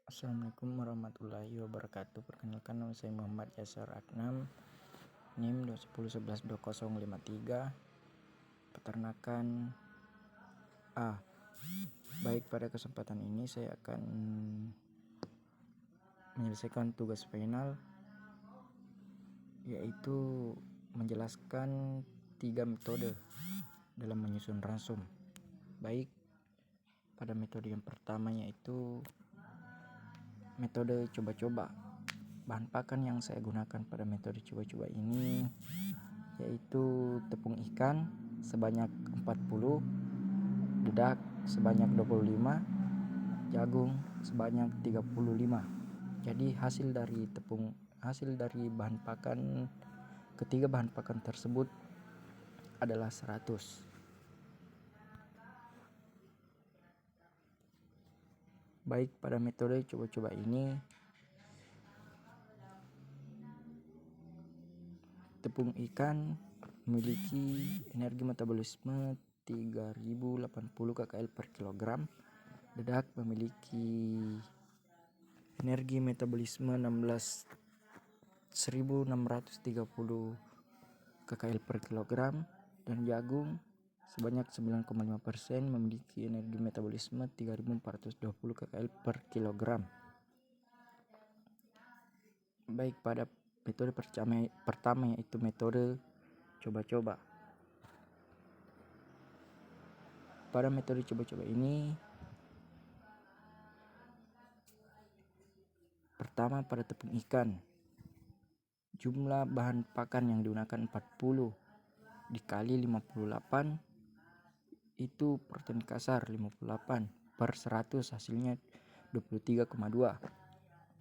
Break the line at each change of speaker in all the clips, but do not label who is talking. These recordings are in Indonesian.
Assalamualaikum warahmatullahi wabarakatuh. Perkenalkan, nama saya Muhammad Yasar Adnam, NIM 210112053, peternakan A. Baik, pada kesempatan ini saya akan menyelesaikan tugas final, yaitu menjelaskan 3 metode dalam menyusun ransum. Baik, pada metode yang pertama yaitu metode coba-coba. Bahan pakan yang saya gunakan pada metode coba-coba ini yaitu tepung ikan sebanyak 40, dedak sebanyak 25, jagung sebanyak 35. Jadi hasil dari bahan pakan ketiga bahan pakan tersebut adalah 100. Baik, pada metode coba-coba ini tepung ikan memiliki energi metabolisme 3080 kcal per kilogram. Dedak memiliki energi metabolisme 1630 kcal per kilogram, dan jagung sebanyak 9,5% memiliki energi metabolisme 3420 kcal per kilogram. Baik, pada metode pertama yaitu metode coba-coba. Pada metode coba-coba ini, pertama pada tepung ikan, jumlah bahan pakan yang digunakan 40 dikali 58, itu protein kasar 58 per 100, hasilnya 23,2.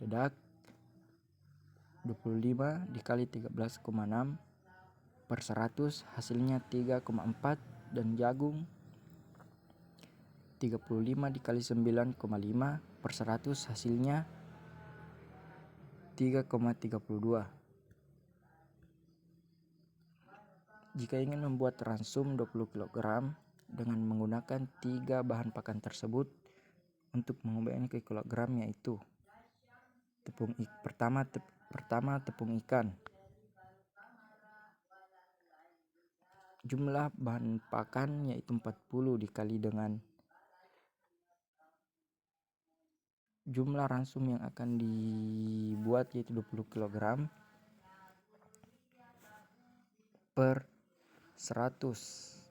Dedak 25 dikali 13,6 per 100, hasilnya 3,4. Dan jagung 35 dikali 9,5 per 100, hasilnya 3,32. Jika ingin membuat ransum 20 kg dengan menggunakan 3 bahan pakan tersebut, untuk mengubahnya ke kilogram yaitu pertama tepung ikan. Jumlah bahan pakan yaitu 40 dikali dengan jumlah ransum yang akan dibuat yaitu 20 kg per 100.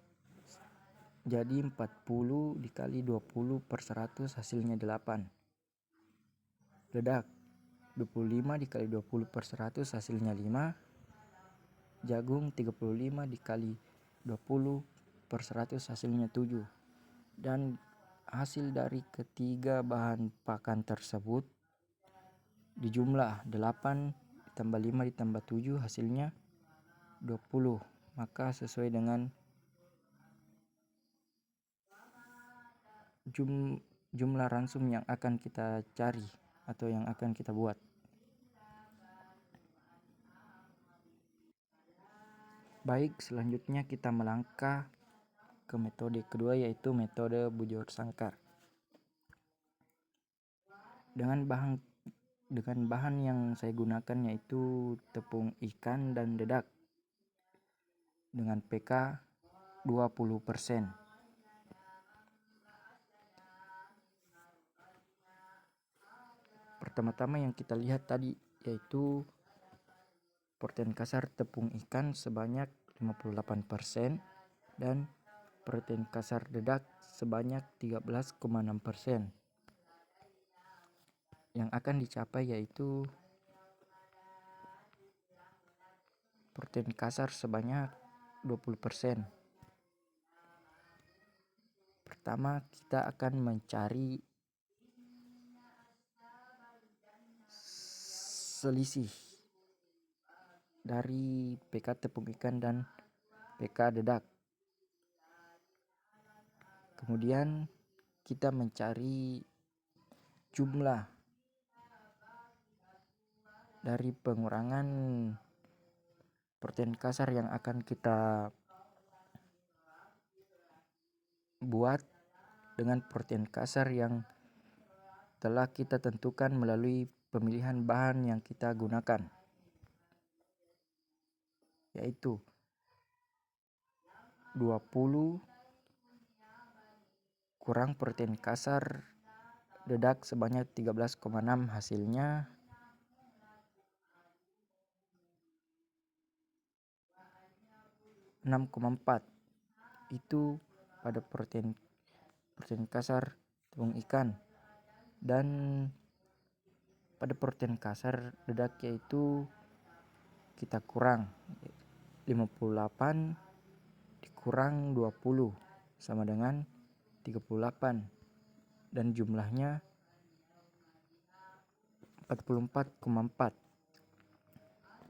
Jadi 40 dikali 20 per 100, hasilnya 8. Dedak 25 dikali 20 per 100, hasilnya 5. Jagung 35 dikali 20 per 100, hasilnya 7. Dan hasil dari ketiga bahan pakan tersebut dijumlah 8 ditambah 5 ditambah 7, hasilnya 20. Maka sesuai dengan jumlah ransum yang akan kita cari atau yang akan kita buat. Baik, selanjutnya kita melangkah ke metode kedua yaitu metode bujur sangkar. Dengan bahan yang saya gunakan yaitu tepung ikan dan dedak dengan pK 20%. Pertama-tama yang kita lihat tadi yaitu protein kasar tepung ikan sebanyak 58% dan protein kasar dedak sebanyak 13,6%. Yang akan dicapai yaitu protein kasar sebanyak 20%. Pertama, kita akan mencari selisih dari pK tepung ikan dan pK dedak. Kemudian kita mencari jumlah dari pengurangan protein kasar yang akan kita buat dengan protein kasar yang telah kita tentukan melalui pemilihan bahan yang kita gunakan, yaitu 20 kurang protein kasar dedak sebanyak 13,6, hasilnya 6,4. Itu pada protein kasar tepung ikan, dan pada protein kasar dedak yaitu kita kurang 58 dikurang 20 sama dengan 38, dan jumlahnya 44,4.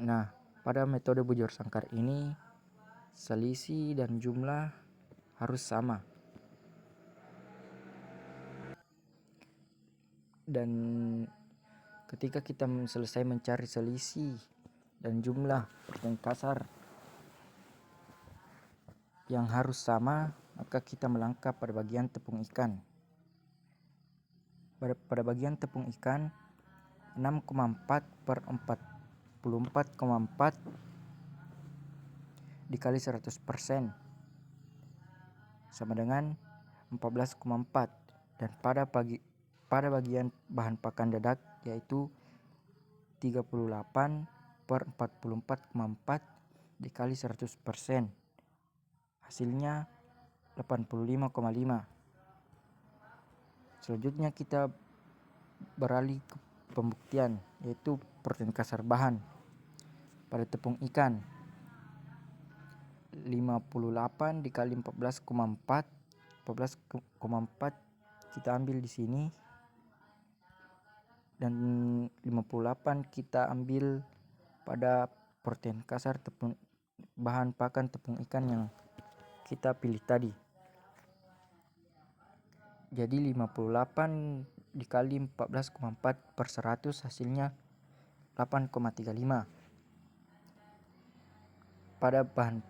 Nah, pada metode bujur sangkar ini selisih dan jumlah harus sama. Dan ketika kita selesai mencari selisih dan jumlah protein kasar yang harus sama, maka kita melangkah pada bagian tepung ikan. Pada bagian tepung ikan 6,4 per 44,4 dikali 100% sama dengan 14,4, dan pada bagian bahan pakan dedak yaitu 38 per 44,4 dikali 100%, hasilnya 85,5. Selanjutnya kita beralih ke pembuktian, yaitu protein kasar bahan. Pada tepung ikan 58 dikali 14,4 kita ambil di sini, dan 58 kita ambil pada protein kasar bahan pakan tepung ikan yang kita pilih tadi. Jadi 58 dikali 14,4 per 100 hasilnya 8,35. Pada bahan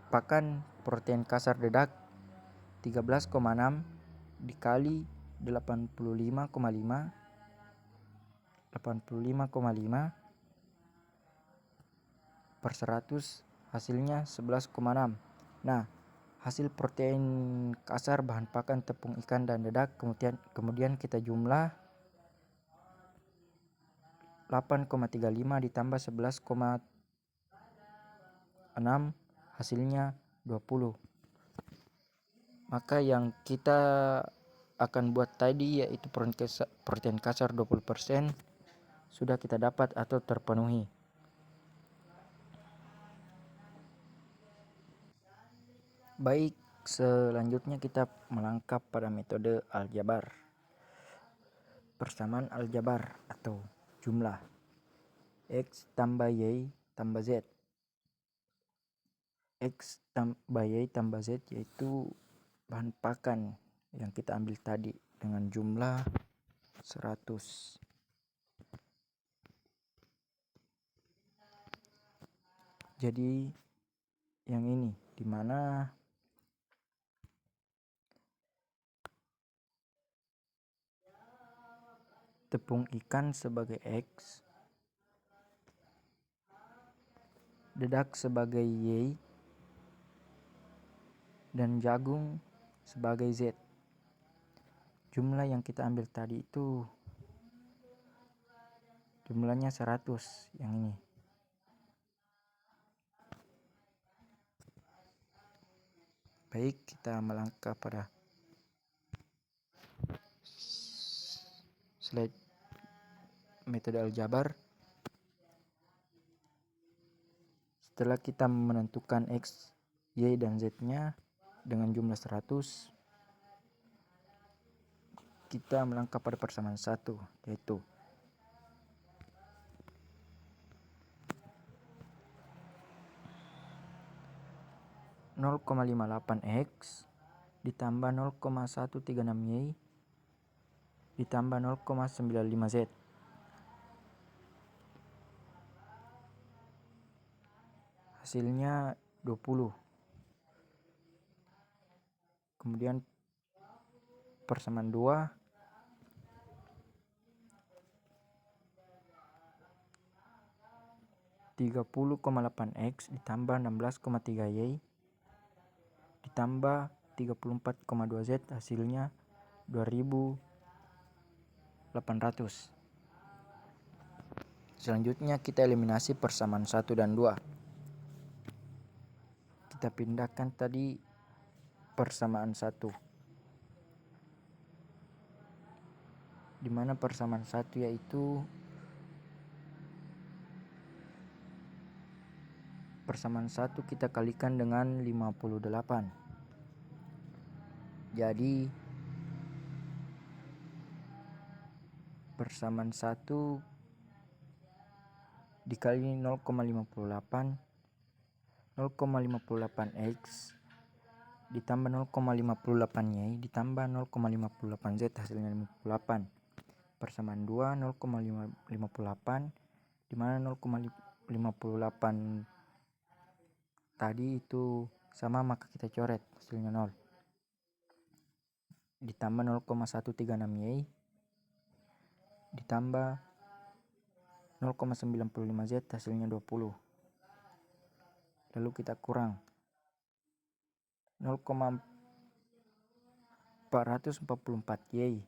pakan protein kasar dedak 13,6 dikali 85,5 per 100 hasilnya 11,6. Nah, hasil protein kasar bahan pakan tepung ikan dan dedak kemudian kita jumlah 8,35 ditambah 11,6 hasilnya 20. Maka yang kita akan buat tadi yaitu protein kasar 20% sudah kita dapat atau terpenuhi. Baik, selanjutnya kita melangkah pada metode aljabar. Persamaan aljabar atau jumlah X tambah Y tambah Z. X tambah Y tambah Z yaitu bahan pakan yang kita ambil tadi dengan jumlah 100. Jadi yang ini dimana tepung ikan sebagai X, dedak sebagai Y, dan jagung sebagai Z. Jumlah yang kita ambil tadi itu jumlahnya 100 yang ini. Baik, kita melangkah pada slide metode aljabar. Setelah kita menentukan X, Y, dan Z-nya dengan jumlah 100, kita melangkah pada persamaan 1, yaitu (0,58X) ditambah 0,136Y ditambah 0,95Z. Hasilnya 20. Kemudian persamaan 2 30,8x ditambah 16,3y ditambah 34,2z hasilnya 2800. Selanjutnya kita eliminasi persamaan 1 dan 2. Kita pindahkan tadi persamaan 1, dimana persamaan 1 yaitu persamaan 1 kita kalikan dengan 58. Jadi persamaan 1 dikali 0,58 0,58x ditambah 0,58y ditambah 0,58z hasilnya 58. Persamaan 2 0,58 dimana 0,58 tadi itu sama, maka kita coret hasilnya 0 ditambah 0,136y ditambah 0,95z hasilnya 20. Lalu kita kurang 0,444y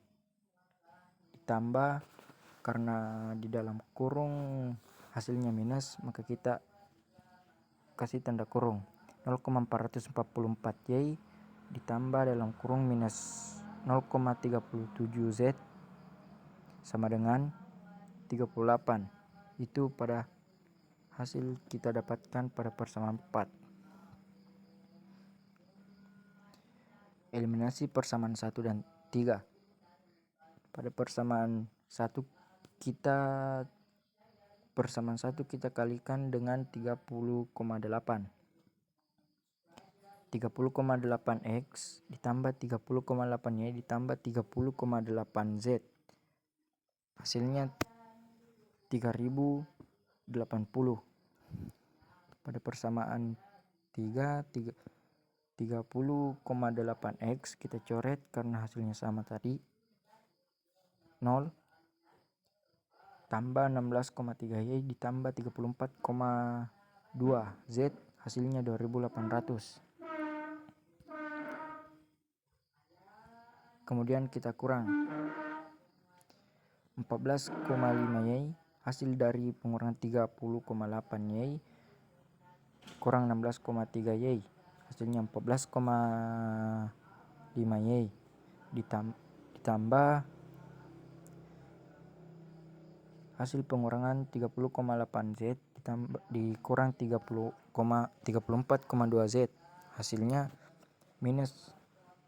ditambah, karena di dalam kurung hasilnya minus maka kita kasih tanda kurung, 0,444y ditambah dalam kurung minus 0,37z sama dengan 38. Itu pada hasil kita dapatkan pada persamaan 4. Eliminasi persamaan 1 dan 3. Pada persamaan 1 kita kalikan dengan 30,8. 30,8x ditambah 30,8y ditambah 30,8z hasilnya 3080. Pada persamaan 3 30,8x kita coret karena hasilnya sama tadi, 0 tambah 16,3y ditambah 34,2z hasilnya 2800. Kemudian kita kurang 14,5y hasil dari pengurangan 30,8y kurang 16,3y hasilnya 14,5y ditambah hasil pengurangan 30,8z dikurang 34,2z hasilnya minus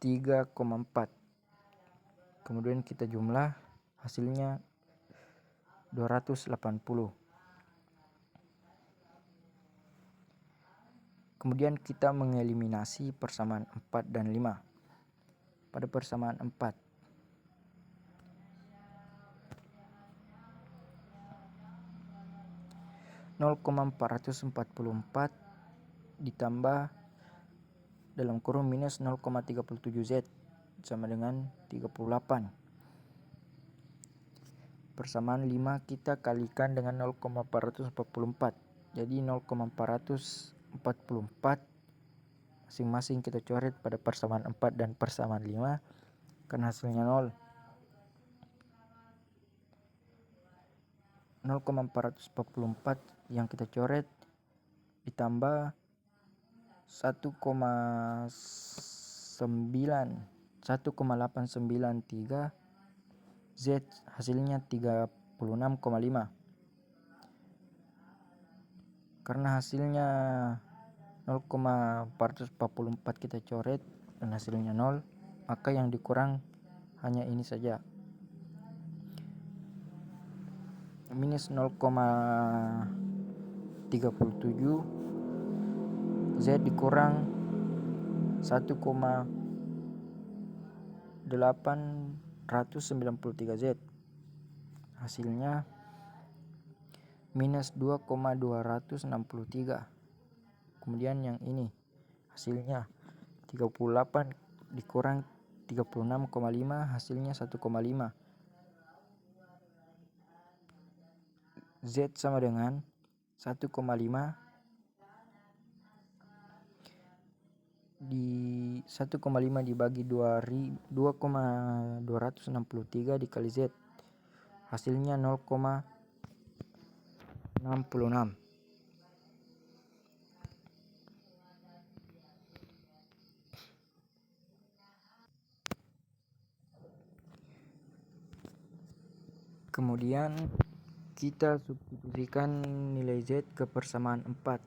3,4. Kemudian kita jumlah hasilnya 280. Kemudian kita mengeliminasi persamaan 4 dan 5. Pada persamaan 4 0,444 ditambah dalam kurung minus 0,37z sama dengan 38. Persamaan 5 kita kalikan dengan 0,444. Jadi 0,444 masing-masing kita coret pada persamaan 4 dan persamaan 5 karena hasilnya 0. 0,444 yang kita coret ditambah 1,893 Z hasilnya 36,5. Karena hasilnya 0,444 kita coret dan hasilnya 0, maka yang dikurang hanya ini saja, minus 0,37 Z dikurang 1,893 Z hasilnya minus 2,263. Kemudian yang ini hasilnya 38 dikurang 36,5 hasilnya 1,5. Z sama dengan 1,5 dibagi 2,263 dikali Z, hasilnya 0,66. Kemudian kita substitusikan nilai Z ke persamaan 4.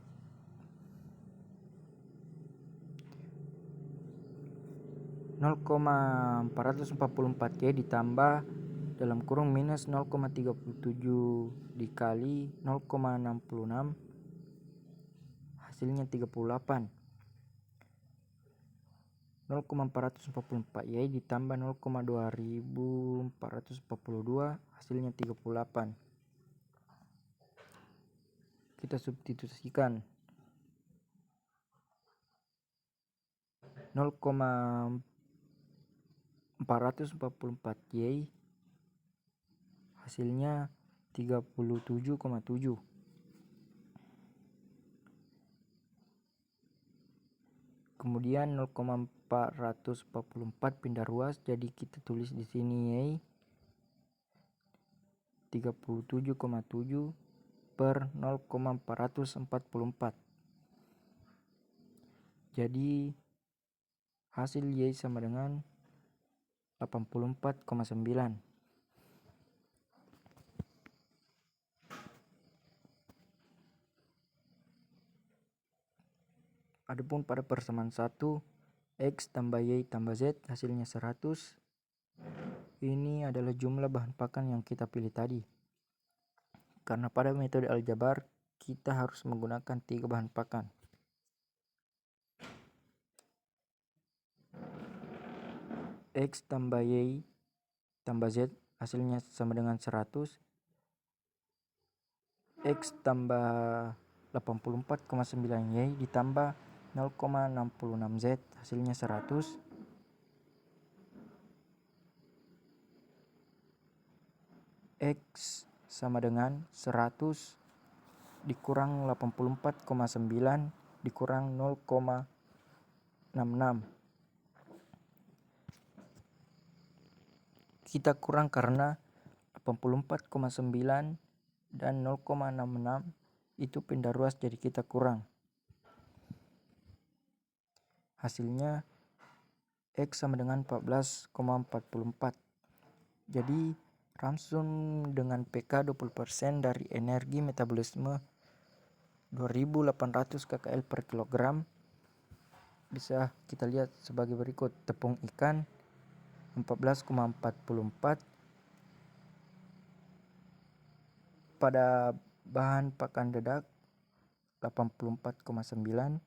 (0,444Y) ditambah dalam kurung minus 0,37 dikali 0,66, hasilnya 38. 0,444Y ditambah 0,2442, hasilnya 38. Kita substitusikan 0,444Y, hasilnya 37,7. Kemudian 0,444 pindah ruas, jadi kita tulis di sini Y 37,7 per 0,444. Jadi hasil Y sama dengan 84,9. Adapun pada persamaan 1, X tambah Y tambah Z hasilnya 100. Ini adalah jumlah bahan pakan yang kita pilih tadi. Karena pada metode aljabar kita harus menggunakan 3 bahan pakan. X tambah Y tambah Z hasilnya sama dengan 100. X tambah 84,9Y ditambah 0,66Z hasilnya 100. X sama dengan 100 dikurang 84,9 dikurang 0,66. Kita kurang karena 84,9 dan 0,66 itu pindah ruas, jadi kita kurang. Hasilnya X sama dengan 14,44. Jadi langsung dengan PK 20% dari energi metabolisme 2800 kcal per kilogram bisa kita lihat sebagai berikut. Tepung ikan 14,44, pada bahan pakan dedak 84,9,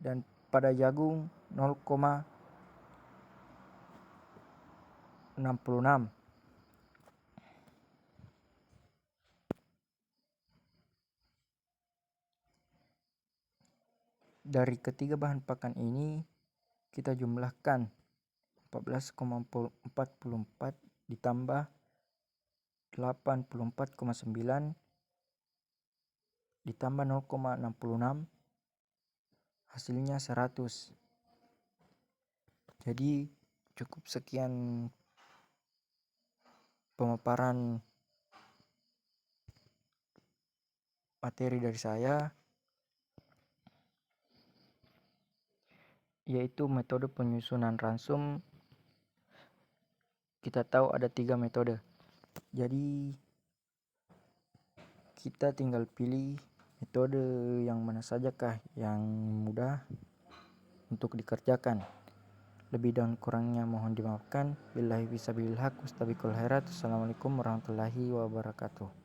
dan pada jagung 0,66. Dari ketiga bahan pakan ini kita jumlahkan 14,44 ditambah 84,9 ditambah 0,66, hasilnya 100. Jadi cukup sekian pemaparan materi dari saya, yaitu metode penyusunan ransum. Kita tahu ada 3 metode, jadi kita tinggal pilih metode yang mana sajakah yang mudah untuk dikerjakan. Lebih dan kurangnya mohon dimaafkan. Billahi fisabilillah, wastabiqul khairat. Assalamualaikum warahmatullahi wabarakatuh.